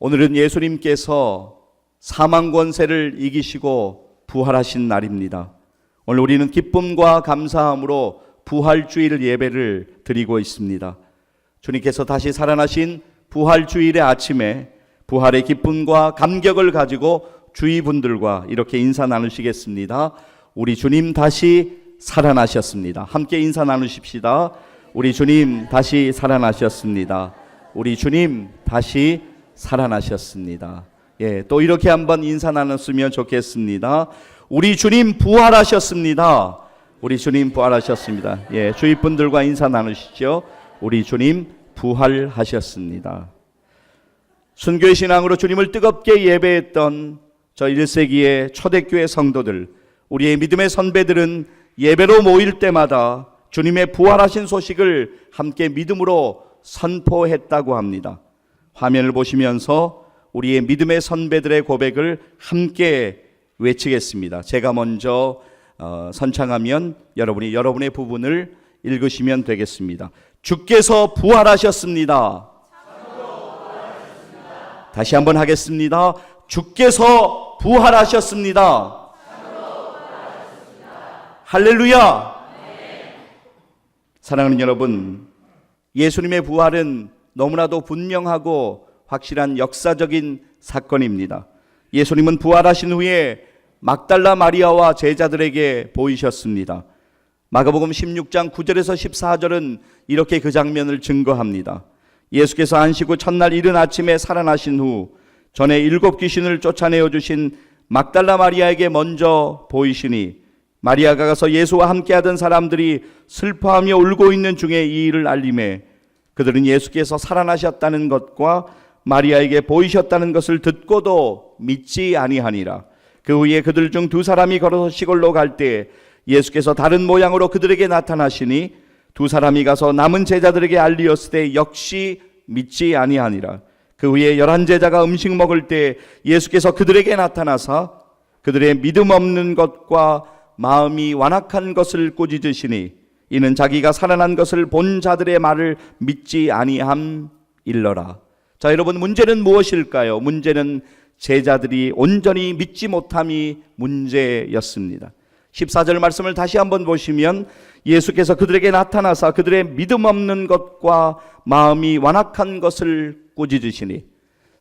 오늘은 예수님께서 사망 권세를 이기시고 부활하신 날입니다. 오늘 우리는 기쁨과 감사함으로 부활주일 예배를 드리고 있습니다. 주님께서 다시 살아나신 부활주일의 아침에 부활의 기쁨과 감격을 가지고 주위 분들과 이렇게 인사 나누시겠습니다. 우리 주님 다시 살아나셨습니다. 함께 인사 나누십시다. 우리 주님 다시 살아나셨습니다. 우리 주님 다시 살아나셨습니다. 또 이렇게 한번 인사 나눴으면 좋겠습니다. 우리 주님 부활하셨습니다. 우리 주님 부활하셨습니다. 주위 분들과 인사 나누시죠. 우리 주님 부활하셨습니다. 순교의 신앙으로 주님을 뜨겁게 예배했던 저 1세기의 초대교회 성도들, 우리의 믿음의 선배들은 예배로 모일 때마다 주님의 부활하신 소식을 함께 믿음으로 선포했다고 합니다. 화면을 보시면서 우리의 믿음의 선배들의 고백을 함께 외치겠습니다. 제가 먼저 선창하면 여러분의 부분을 읽으시면 되겠습니다. 주께서 부활하셨습니다. 다시 한번 하겠습니다. 주께서 부활하셨습니다. 할렐루야. 사랑하는 여러분, 예수님의 부활은 너무나도 분명하고 확실한 역사적인 사건입니다. 예수님은 부활하신 후에 막달라 마리아와 제자들에게 보이셨습니다. 마가복음 16장 9절에서 14절은 이렇게 그 장면을 증거합니다. 예수께서 안식 후 첫날 이른 아침에 살아나신 후 전에 7 귀신을 쫓아내어 주신 막달라 마리아에게 먼저 보이시니 마리아가 가서 예수와 함께하던 사람들이 슬퍼하며 울고 있는 중에 이 일을 알림해 그들은 예수께서 살아나셨다는 것과 마리아에게 보이셨다는 것을 듣고도 믿지 아니하니라. 그 후에 그들 중 2 사람이 걸어서 시골로 갈 때 예수께서 다른 모양으로 그들에게 나타나시니 2 사람이 가서 남은 제자들에게 알리었을 때 역시 믿지 아니하니라. 그 후에 11 제자가 음식 먹을 때 예수께서 그들에게 나타나사 그들의 믿음 없는 것과 마음이 완악한 것을 꾸짖으시니 이는 자기가 살아난 것을 본 자들의 말을 믿지 아니함일러라. 자, 여러분, 문제는 무엇일까요? 문제는 제자들이 온전히 믿지 못함이 문제였습니다. 14절 말씀을 다시 한번 보시면 예수께서 그들에게 나타나사 그들의 믿음 없는 것과 마음이 완악한 것을 꾸짖으시니.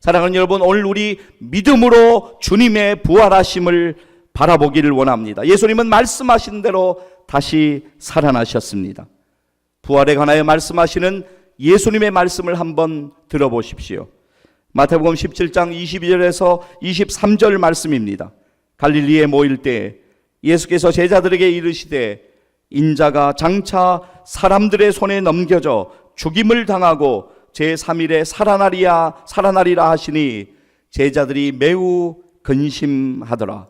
사랑하는 여러분, 오늘 우리 믿음으로 주님의 부활하심을 바라보기를 원합니다. 예수님은 말씀하신 대로 다시 살아나셨습니다. 부활에 관하여 말씀하시는 예수님의 말씀을 한번 들어보십시오. 마태복음 17장 22절에서 23절 말씀입니다. 갈릴리에 모일 때 예수께서 제자들에게 이르시되 인자가 장차 사람들의 손에 넘겨져 죽임을 당하고 제3일에 살아나리라 하시니 제자들이 매우 근심하더라.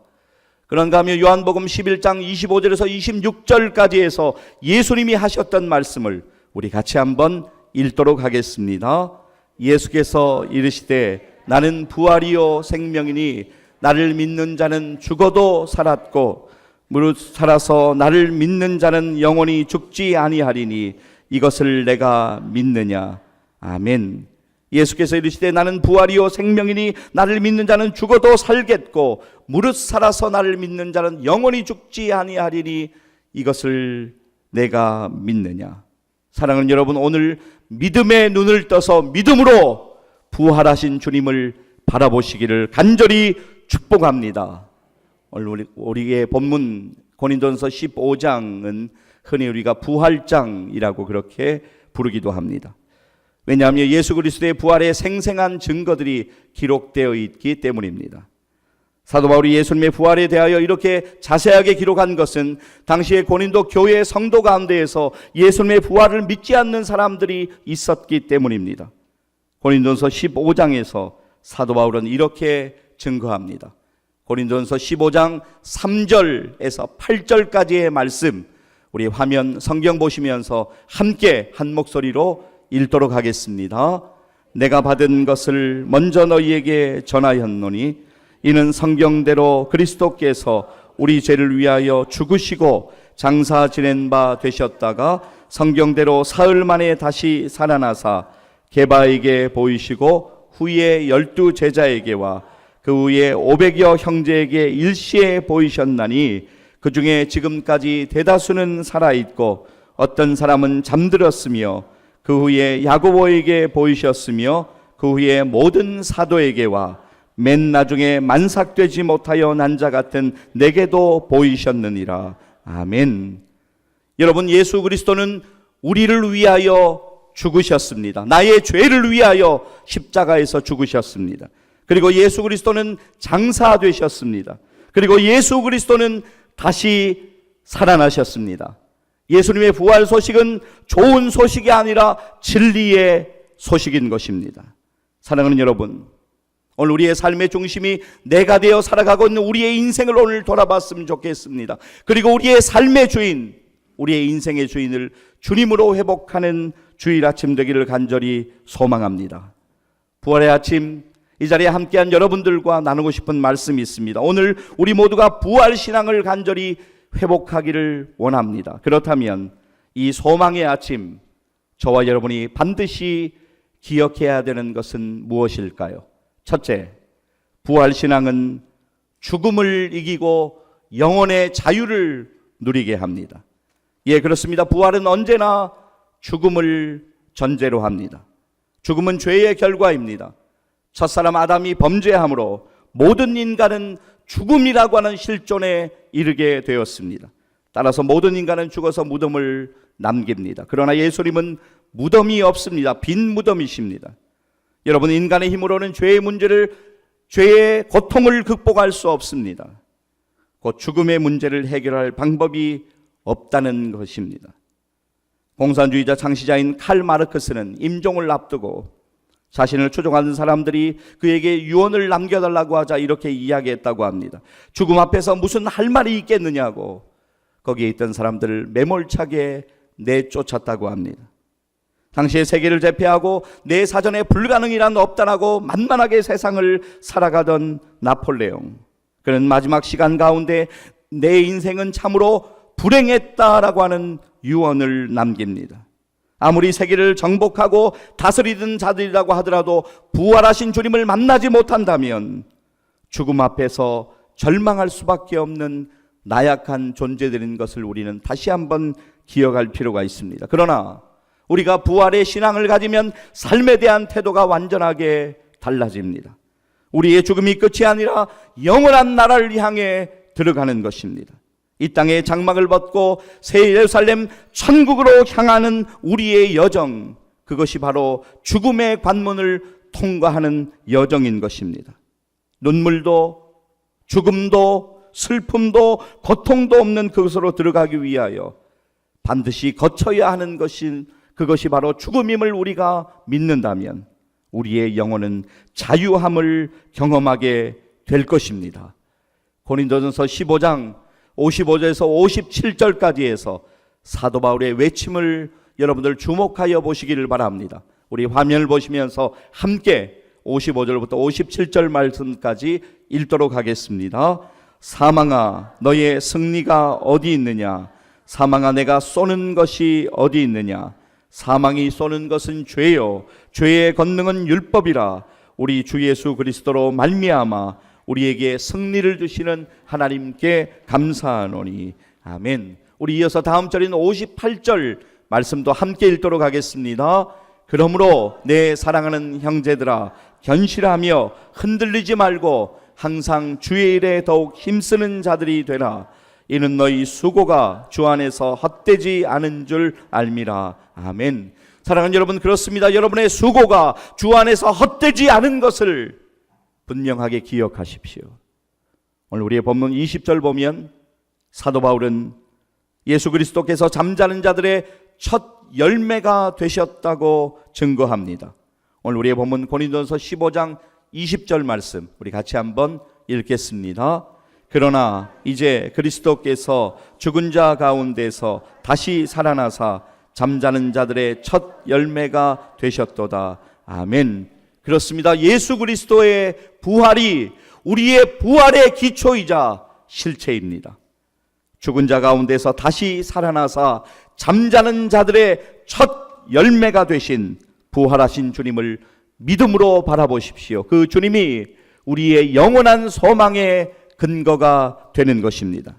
그런가 하면 요한복음 11장 25절에서 26절까지 해서 예수님이 하셨던 말씀을 우리 같이 한번 읽도록 하겠습니다. 예수께서 이르시되 나는 부활이요 생명이니 나를 믿는 자는 죽어도 살았고 무릇 살아서 나를 믿는 자는 영원히 죽지 아니하리니 이것을 내가 믿느냐. 아멘. 예수께서 이르시되 나는 부활이요 생명이니 나를 믿는 자는 죽어도 살겠고 무릇 살아서 나를 믿는 자는 영원히 죽지 아니하리니 이것을 내가 믿느냐. 사랑하는 여러분, 오늘 믿음의 눈을 떠서 믿음으로 부활하신 주님을 바라보시기를 간절히 축복합니다. 오늘 우리의 본문 고린도전서 15장은 흔히 우리가 부활장이라고 그렇게 부르기도 합니다. 왜냐하면 예수 그리스도의 부활의 생생한 증거들이 기록되어 있기 때문입니다. 사도 바울이 예수님의 부활에 대하여 이렇게 자세하게 기록한 것은 당시에 고린도 교회 성도 가운데에서 예수님의 부활을 믿지 않는 사람들이 있었기 때문입니다. 고린도전서 15장에서 사도 바울은 이렇게 증거합니다. 고린도전서 15장 3절에서 8절까지의 말씀, 우리 화면 성경 보시면서 함께 한 목소리로 읽도록 하겠습니다. 내가 받은 것을 먼저 너희에게 전하였노니 이는 성경대로 그리스도께서 우리 죄를 위하여 죽으시고 장사 지낸 바 되셨다가 성경대로 사흘 만에 다시 살아나사 게바에게 보이시고 후에 12 제자에게와 그 후에 500여 형제에게 일시에 보이셨나니 그 중에 지금까지 대다수는 살아있고 어떤 사람은 잠들었으며 그 후에 야고보에게 보이셨으며 그 후에 모든 사도에게와 맨 나중에 만삭되지 못하여 난 자 같은 내게도 보이셨느니라. 아멘. 여러분, 예수 그리스도는 우리를 위하여 죽으셨습니다. 나의 죄를 위하여 십자가에서 죽으셨습니다. 그리고 예수 그리스도는 장사되셨습니다. 그리고 예수 그리스도는 다시 살아나셨습니다. 예수님의 부활 소식은 좋은 소식이 아니라 진리의 소식인 것입니다. 사랑하는 여러분, 오늘 우리의 삶의 중심이 내가 되어 살아가고 있는 우리의 인생을 오늘 돌아봤으면 좋겠습니다. 그리고 우리의 삶의 주인, 우리의 인생의 주인을 주님으로 회복하는 주일 아침 되기를 간절히 소망합니다. 부활의 아침, 이 자리에 함께한 여러분들과 나누고 싶은 말씀이 있습니다. 오늘 우리 모두가 부활 신앙을 간절히 회복하기를 원합니다. 그렇다면 이 소망의 아침, 저와 여러분이 반드시 기억해야 되는 것은 무엇일까요? 첫째, 부활 신앙은 죽음을 이기고 영혼의 자유를 누리게 합니다. 예, 그렇습니다. 부활은 언제나 죽음을 전제로 합니다. 죽음은 죄의 결과입니다. 첫사람 아담이 범죄함으로 모든 인간은 죽음이라고 하는 실존에 이르게 되었습니다. 따라서 모든 인간은 죽어서 무덤을 남깁니다. 그러나 예수님은 무덤이 없습니다. 빈 무덤이십니다. 여러분, 인간의 힘으로는 죄의 고통을 극복할 수 없습니다. 곧 죽음의 문제를 해결할 방법이 없다는 것입니다. 공산주의자 창시자인 칼 마르크스는 임종을 앞두고 자신을 추종하는 사람들이 그에게 유언을 남겨달라고 하자 이렇게 이야기했다고 합니다. 죽음 앞에서 무슨 할 말이 있겠느냐고 거기에 있던 사람들을 매몰차게 내쫓았다고 합니다. 당시의 세계를 제패하고 내 사전에 불가능이란 없다라고 만만하게 세상을 살아가던 나폴레옹, 그는 마지막 시간 가운데 내 인생은 참으로 불행했다라고 하는 유언을 남깁니다. 아무리 세계를 정복하고 다스리던 자들이라고 하더라도 부활하신 주님을 만나지 못한다면 죽음 앞에서 절망할 수밖에 없는 나약한 존재들인 것을 우리는 다시 한번 기억할 필요가 있습니다. 그러나 우리가 부활의 신앙을 가지면 삶에 대한 태도가 완전하게 달라집니다. 우리의 죽음이 끝이 아니라 영원한 나라를 향해 들어가는 것입니다. 이 땅의 장막을 벗고 새 예루살렘 천국으로 향하는 우리의 여정, 그것이 바로 죽음의 관문을 통과하는 여정인 것입니다. 눈물도 죽음도 슬픔도 고통도 없는 그것으로 들어가기 위하여 반드시 거쳐야 하는 그것이 바로 죽음임을 우리가 믿는다면 우리의 영혼은 자유함을 경험하게 될 것입니다. 고린도전서 15장 55절에서 57절까지 해서 사도 바울의 외침을 여러분들 주목하여 보시기를 바랍니다. 우리 화면을 보시면서 함께 55절부터 57절 말씀까지 읽도록 하겠습니다. 사망아, 너의 승리가 어디 있느냐? 사망아, 내가 쏘는 것이 어디 있느냐? 사망이 쏘는 것은 죄요, 죄의 권능은 율법이라. 우리 주 예수 그리스도로 말미암아 우리에게 승리를 주시는 하나님께 감사하노니. 아멘. 우리 이어서 다음 절인 58절 말씀도 함께 읽도록 하겠습니다. 그러므로 내 사랑하는 형제들아, 견실하며 흔들리지 말고 항상 주의 일에 더욱 힘쓰는 자들이 되라. 이는 너희 수고가 주 안에서 헛되지 않은 줄 알미라. 아멘. 사랑하는 여러분, 그렇습니다. 여러분의 수고가 주 안에서 헛되지 않은 것을 분명하게 기억하십시오. 오늘 우리의 본문 20절 보면 사도 바울은 예수 그리스도께서 잠자는 자들의 첫 열매가 되셨다고 증거합니다. 오늘 우리의 본문 고린도전서 15장 20절 말씀 우리 같이 한번 읽겠습니다. 그러나 이제 그리스도께서 죽은 자 가운데서 다시 살아나사 잠자는 자들의 첫 열매가 되셨도다. 아멘. 그렇습니다. 예수 그리스도의 부활이 우리의 부활의 기초이자 실체입니다. 죽은 자 가운데서 다시 살아나사 잠자는 자들의 첫 열매가 되신 부활하신 주님을 믿음으로 바라보십시오. 그 주님이 우리의 영원한 소망의 근거가 되는 것입니다.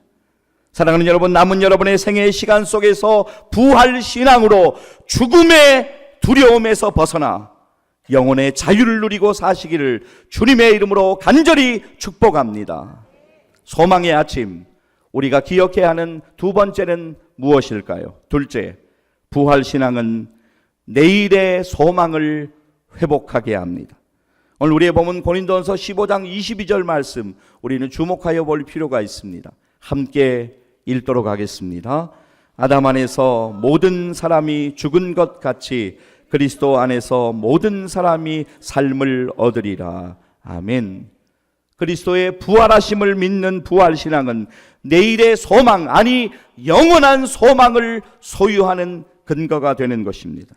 사랑하는 여러분, 남은 여러분의 생애의 시간 속에서 부활 신앙으로 죽음의 두려움에서 벗어나 영혼의 자유를 누리고 사시기를 주님의 이름으로 간절히 축복합니다. 소망의 아침, 우리가 기억해야 하는 두 번째는 무엇일까요? 둘째, 부활 신앙은 내일의 소망을 회복하게 합니다. 오늘 우리의 본문 고린도전서 15장 22절 말씀, 우리는 주목하여 볼 필요가 있습니다. 함께 읽도록 하겠습니다. 아담 안에서 모든 사람이 죽은 것 같이 그리스도 안에서 모든 사람이 삶을 얻으리라. 아멘. 그리스도의 부활하심을 믿는 부활신앙은 내일의 소망, 아니 영원한 소망을 소유하는 근거가 되는 것입니다.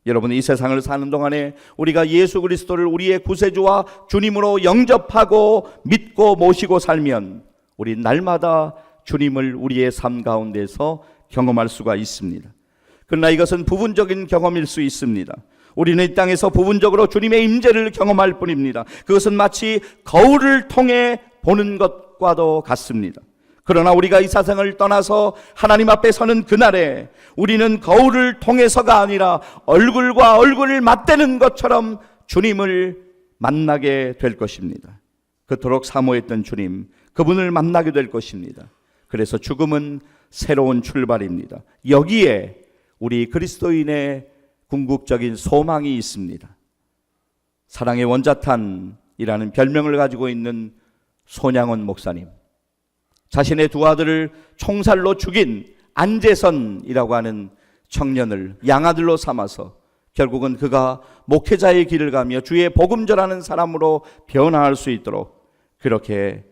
여러분, 이 세상을 사는 동안에 우리가 예수 그리스도를 우리의 구세주와 주님으로 영접하고 믿고 모시고 살면 우리 날마다 주님을 우리의 삶 가운데서 경험할 수가 있습니다. 그러나 이것은 부분적인 경험일 수 있습니다. 우리는 이 땅에서 부분적으로 주님의 임재를 경험할 뿐입니다. 그것은 마치 거울을 통해 보는 것과도 같습니다. 그러나 우리가 이 세상을 떠나서 하나님 앞에 서는 그날에 우리는 거울을 통해서가 아니라 얼굴과 얼굴을 맞대는 것처럼 주님을 만나게 될 것입니다. 그토록 사모했던 주님, 그분을 만나게 될 것입니다. 그래서 죽음은 새로운 출발입니다. 여기에 우리 그리스도인의 궁극적인 소망이 있습니다. 사랑의 원자탄이라는 별명을 가지고 있는 손양원 목사님, 자신의 두 아들을 총살로 죽인 안재선이라고 하는 청년을 양아들로 삼아서 결국은 그가 목회자의 길을 가며 주의 복음 전하는 사람으로 변화할 수 있도록 그렇게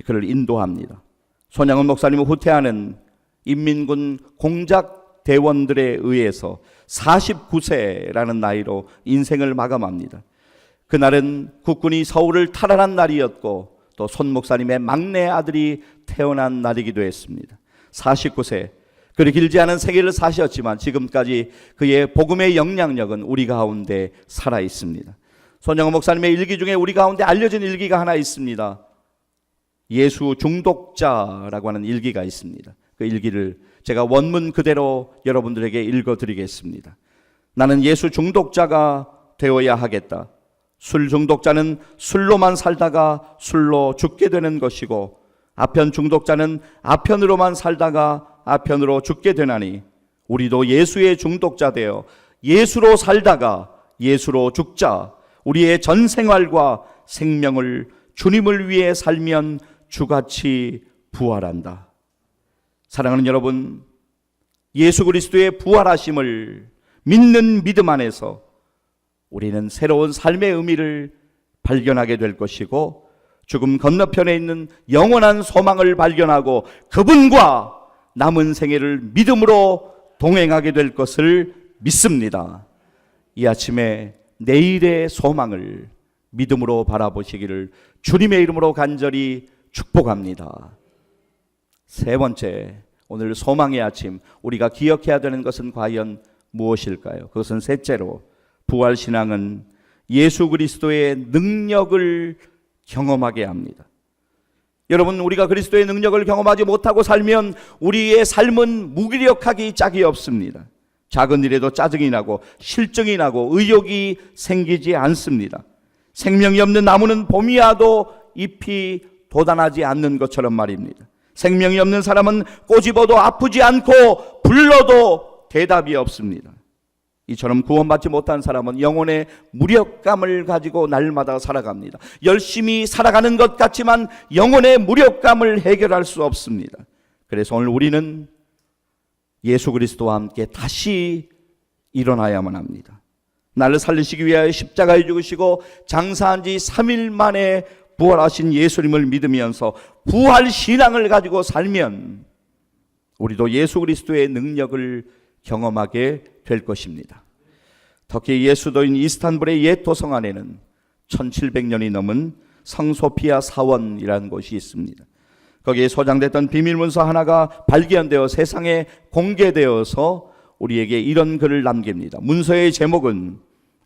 그를 인도합니다. 손양원 목사님은 후퇴하는 인민군 공작 대원들에 의해서 49세라는 나이로 인생을 마감합니다. 그날은 국군이 서울을 탈환한 날이었고 또 손 목사님의 막내 아들이 태어난 날이기도 했습니다. 49세, 그리 길지 않은 생애를 사셨지만 지금까지 그의 복음의 영향력은 우리 가운데 살아 있습니다. 손영호 목사님의 일기 중에 우리 가운데 알려진 일기가 하나 있습니다. 예수 중독자라고 하는 일기가 있습니다. 그 일기를 제가 원문 그대로 여러분들에게 읽어드리겠습니다. 나는 예수 중독자가 되어야 하겠다. 술 중독자는 술로만 살다가 술로 죽게 되는 것이고 아편 중독자는 아편으로만 살다가 아편으로 죽게 되나니 우리도 예수의 중독자 되어 예수로 살다가 예수로 죽자. 우리의 전 생활과 생명을 주님을 위해 살면 주같이 부활한다. 사랑하는 여러분, 예수 그리스도의 부활하심을 믿는 믿음 안에서 우리는 새로운 삶의 의미를 발견하게 될 것이고 죽음 건너편에 있는 영원한 소망을 발견하고 그분과 남은 생애를 믿음으로 동행하게 될 것을 믿습니다. 이 아침에 내일의 소망을 믿음으로 바라보시기를 주님의 이름으로 간절히 축복합니다. 세 번째, 오늘 소망의 아침, 우리가 기억해야 되는 것은 과연 무엇일까요? 그것은 셋째로, 부활신앙은 예수 그리스도의 능력을 경험하게 합니다. 여러분, 우리가 그리스도의 능력을 경험하지 못하고 살면 우리의 삶은 무기력하기 짝이 없습니다. 작은 일에도 짜증이 나고 실증이 나고 의욕이 생기지 않습니다. 생명이 없는 나무는 봄이 와도 잎이 돋아나지 않는 것처럼 말입니다. 생명이 없는 사람은 꼬집어도 아프지 않고 불러도 대답이 없습니다. 이처럼 구원받지 못한 사람은 영혼의 무력감을 가지고 날마다 살아갑니다. 열심히 살아가는 것 같지만 영혼의 무력감을 해결할 수 없습니다. 그래서 오늘 우리는 예수 그리스도와 함께 다시 일어나야만 합니다. 나를 살리시기 위하여 십자가에 죽으시고 장사한 지 3일 만에 부활하신 예수님을 믿으면서 부활 신앙을 가지고 살면 우리도 예수 그리스도의 능력을 경험하게 될 것입니다. 터키 예수도인 이스탄불의 옛 도성 안에는 1700년이 넘은 성소피아 사원이라는 곳이 있습니다. 거기에 소장됐던 비밀문서 하나가 발견되어 세상에 공개되어서 우리에게 이런 글을 남깁니다. 문서의 제목은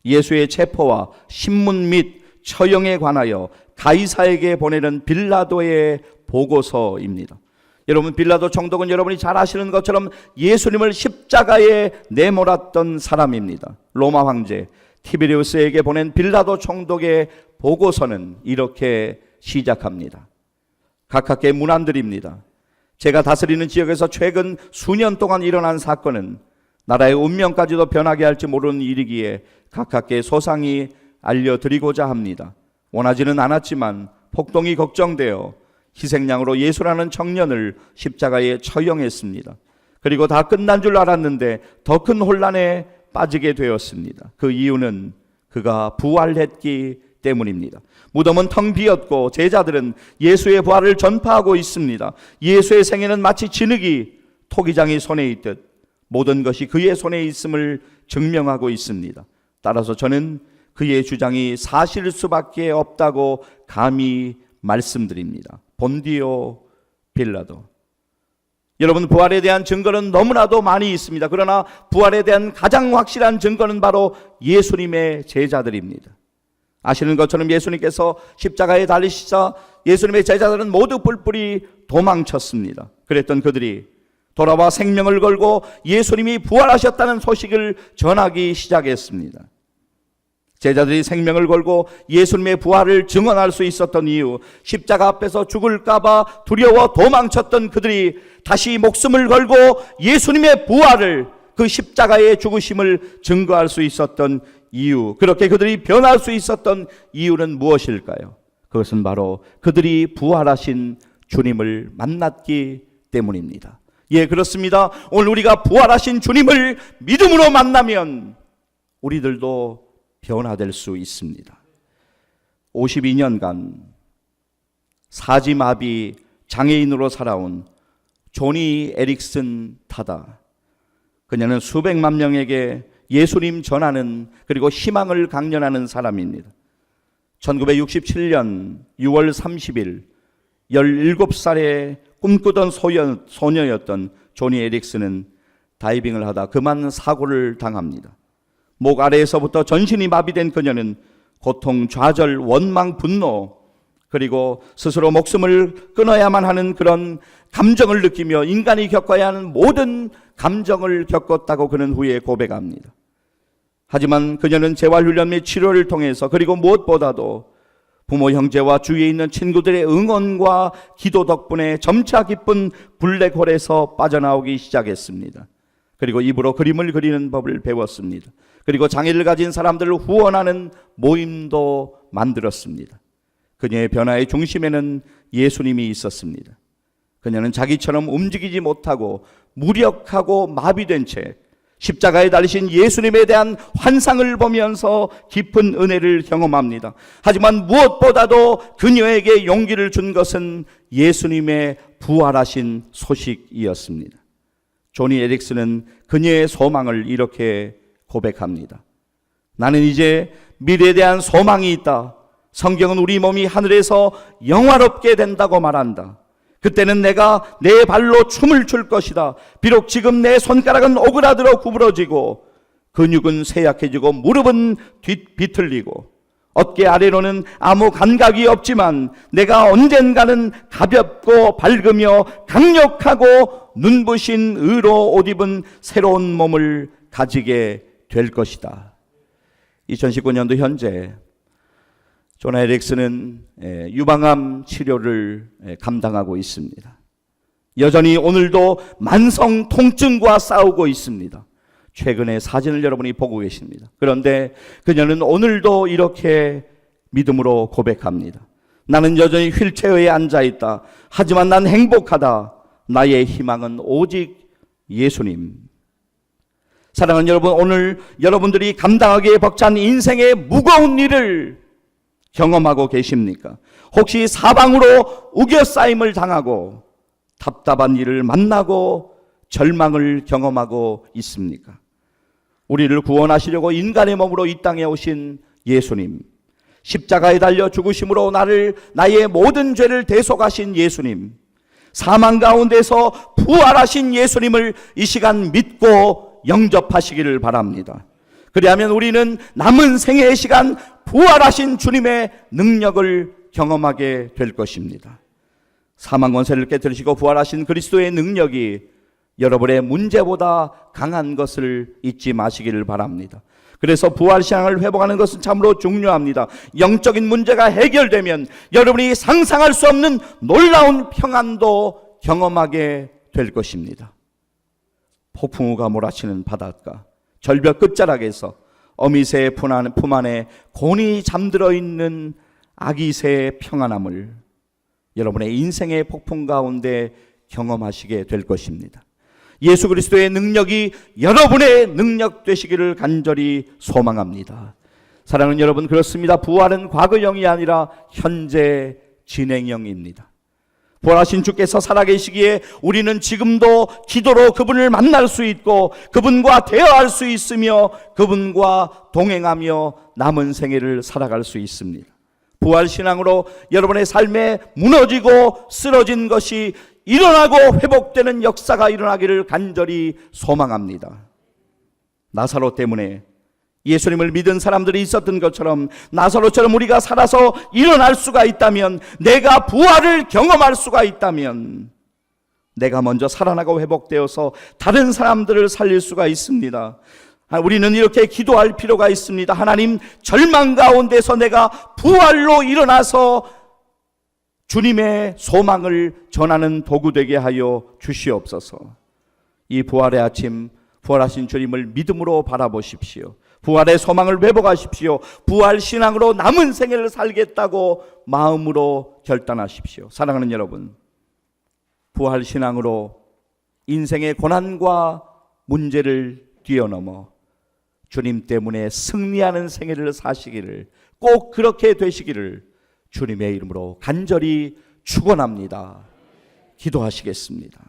예수의 체포와 신문 및 처형에 관하여 가이사에게 보내는 빌라도의 보고서입니다. 여러분, 빌라도 총독은 여러분이 잘 아시는 것처럼 예수님을 십자가에 내몰았던 사람입니다. 로마 황제 티베리우스에게 보낸 빌라도 총독의 보고서는 이렇게 시작합니다. 가깝게 문안드립니다. 제가 다스리는 지역에서 최근 수년 동안 일어난 사건은 나라의 운명까지도 변하게 할지 모르는 일이기에 가깝게 소상히 알려드리고자 합니다. 원하지는 않았지만 폭동이 걱정되어 희생양으로 예수라는 청년을 십자가에 처형했습니다. 그리고 다 끝난 줄 알았는데 더 큰 혼란에 빠지게 되었습니다. 그 이유는 그가 부활했기 때문입니다. 무덤은 텅 비었고 제자들은 예수의 부활을 전파하고 있습니다. 예수의 생애는 마치 진흙이 토기장이 손에 있듯 모든 것이 그의 손에 있음을 증명하고 있습니다. 따라서 저는 그의 주장이 사실일 수밖에 없다고 감히 말씀드립니다. 본디오 빌라도. 여러분, 부활에 대한 증거는 너무나도 많이 있습니다. 그러나 부활에 대한 가장 확실한 증거는 바로 예수님의 제자들입니다. 아시는 것처럼 예수님께서 십자가에 달리시자 예수님의 제자들은 모두 뿔뿔이 도망쳤습니다. 그랬던 그들이 돌아와 생명을 걸고 예수님이 부활하셨다는 소식을 전하기 시작했습니다. 제자들이 생명을 걸고 예수님의 부활을 증언할 수 있었던 이유, 십자가 앞에서 죽을까봐 두려워 도망쳤던 그들이 다시 목숨을 걸고 예수님의 부활을, 그 십자가의 죽으심을 증거할 수 있었던 이유, 그렇게 그들이 변할 수 있었던 이유는 무엇일까요? 그것은 바로 그들이 부활하신 주님을 만났기 때문입니다. 예, 그렇습니다. 오늘 우리가 부활하신 주님을 믿음으로 만나면 우리들도 변화될 수 있습니다. 52년간 사지마비 장애인으로 살아온 조니 에릭슨 타다. 그녀는 수백만 명에게 예수님 전하는, 그리고 희망을 강연하는 사람입니다. 1967년 6월 30일 17살의 꿈꾸던 소녀였던 조니 에릭슨은 다이빙을 하다 그만 사고를 당합니다. 목 아래에서부터 전신이 마비된 그녀는 고통, 좌절, 원망, 분노, 그리고 스스로 목숨을 끊어야만 하는 그런 감정을 느끼며 인간이 겪어야 하는 모든 감정을 겪었다고 그는 후에 고백합니다. 하지만 그녀는 재활훈련 및 치료를 통해서, 그리고 무엇보다도 부모, 형제와 주위에 있는 친구들의 응원과 기도 덕분에 점차 깊은 블랙홀에서 빠져나오기 시작했습니다. 그리고 입으로 그림을 그리는 법을 배웠습니다. 그리고 장애를 가진 사람들을 후원하는 모임도 만들었습니다. 그녀의 변화의 중심에는 예수님이 있었습니다. 그녀는 자기처럼 움직이지 못하고 무력하고 마비된 채 십자가에 달리신 예수님에 대한 환상을 보면서 깊은 은혜를 경험합니다. 하지만 무엇보다도 그녀에게 용기를 준 것은 예수님의 부활하신 소식이었습니다. 조니 에릭슨은 그녀의 소망을 이렇게 고백합니다. 나는 이제 미래에 대한 소망이 있다. 성경은 우리 몸이 하늘에서 영화롭게 된다고 말한다. 그때는 내가 내 발로 춤을 출 것이다. 비록 지금 내 손가락은 오그라들어 구부러지고 근육은 쇠약해지고 무릎은 비틀리고 어깨 아래로는 아무 감각이 없지만 내가 언젠가는 가볍고 밝으며 강력하고 눈부신 의로 옷 입은 새로운 몸을 가지게 될 것이다. 2019년도 현재 조나 에릭슨은 유방암 치료를 감당하고 있습니다. 여전히 오늘도 만성 통증과 싸우고 있습니다. 최근에 사진을 여러분이 보고 계십니다. 그런데 그녀는 오늘도 이렇게 믿음으로 고백합니다. 나는 여전히 휠체어에 앉아있다. 하지만 난 행복하다. 나의 희망은 오직 예수님. 사랑하는 여러분, 오늘 여러분들이 감당하기에 벅찬 인생의 무거운 일을 경험하고 계십니까? 혹시 사방으로 우겨싸임을 당하고 답답한 일을 만나고 절망을 경험하고 있습니까? 우리를 구원하시려고 인간의 몸으로 이 땅에 오신 예수님, 십자가에 달려 죽으심으로 나의 모든 죄를 대속하신 예수님, 사망 가운데서 부활하신 예수님을 이 시간 믿고 영접하시기를 바랍니다. 그리하면 우리는 남은 생애의 시간 부활하신 주님의 능력을 경험하게 될 것입니다. 사망 권세를 깨뜨리시고 부활하신 그리스도의 능력이 여러분의 문제보다 강한 것을 잊지 마시기를 바랍니다. 그래서 부활신앙을 회복하는 것은 참으로 중요합니다. 영적인 문제가 해결되면 여러분이 상상할 수 없는 놀라운 평안도 경험하게 될 것입니다. 폭풍우가 몰아치는 바닷가, 절벽 끝자락에서 어미새의 품 안에 곤히 잠들어 있는 아기새의 평안함을 여러분의 인생의 폭풍 가운데 경험하시게 될 것입니다. 예수 그리스도의 능력이 여러분의 능력 되시기를 간절히 소망합니다. 사랑하는 여러분, 그렇습니다. 부활은 과거형이 아니라 현재 진행형입니다. 부활하신 주께서 살아계시기에 우리는 지금도 기도로 그분을 만날 수 있고 그분과 대화할 수 있으며 그분과 동행하며 남은 생애를 살아갈 수 있습니다. 부활신앙으로 여러분의 삶에 무너지고 쓰러진 것이 일어나고 회복되는 역사가 일어나기를 간절히 소망합니다. 나사로 때문에 예수님을 믿은 사람들이 있었던 것처럼 나사로처럼 우리가 살아서 일어날 수가 있다면, 내가 부활을 경험할 수가 있다면 내가 먼저 살아나고 회복되어서 다른 사람들을 살릴 수가 있습니다. 우리는 이렇게 기도할 필요가 있습니다. 하나님, 절망 가운데서 내가 부활로 일어나서 주님의 소망을 전하는 도구 되게 하여 주시옵소서. 이 부활의 아침, 부활하신 주님을 믿음으로 바라보십시오. 부활의 소망을 회복하십시오. 부활 신앙으로 남은 생애를 살겠다고 마음으로 결단하십시오. 사랑하는 여러분, 부활 신앙으로 인생의 고난과 문제를 뛰어넘어 주님 때문에 승리하는 생애를 사시기를, 꼭 그렇게 되시기를 주님의 이름으로 간절히 축원합니다. 기도하시겠습니다.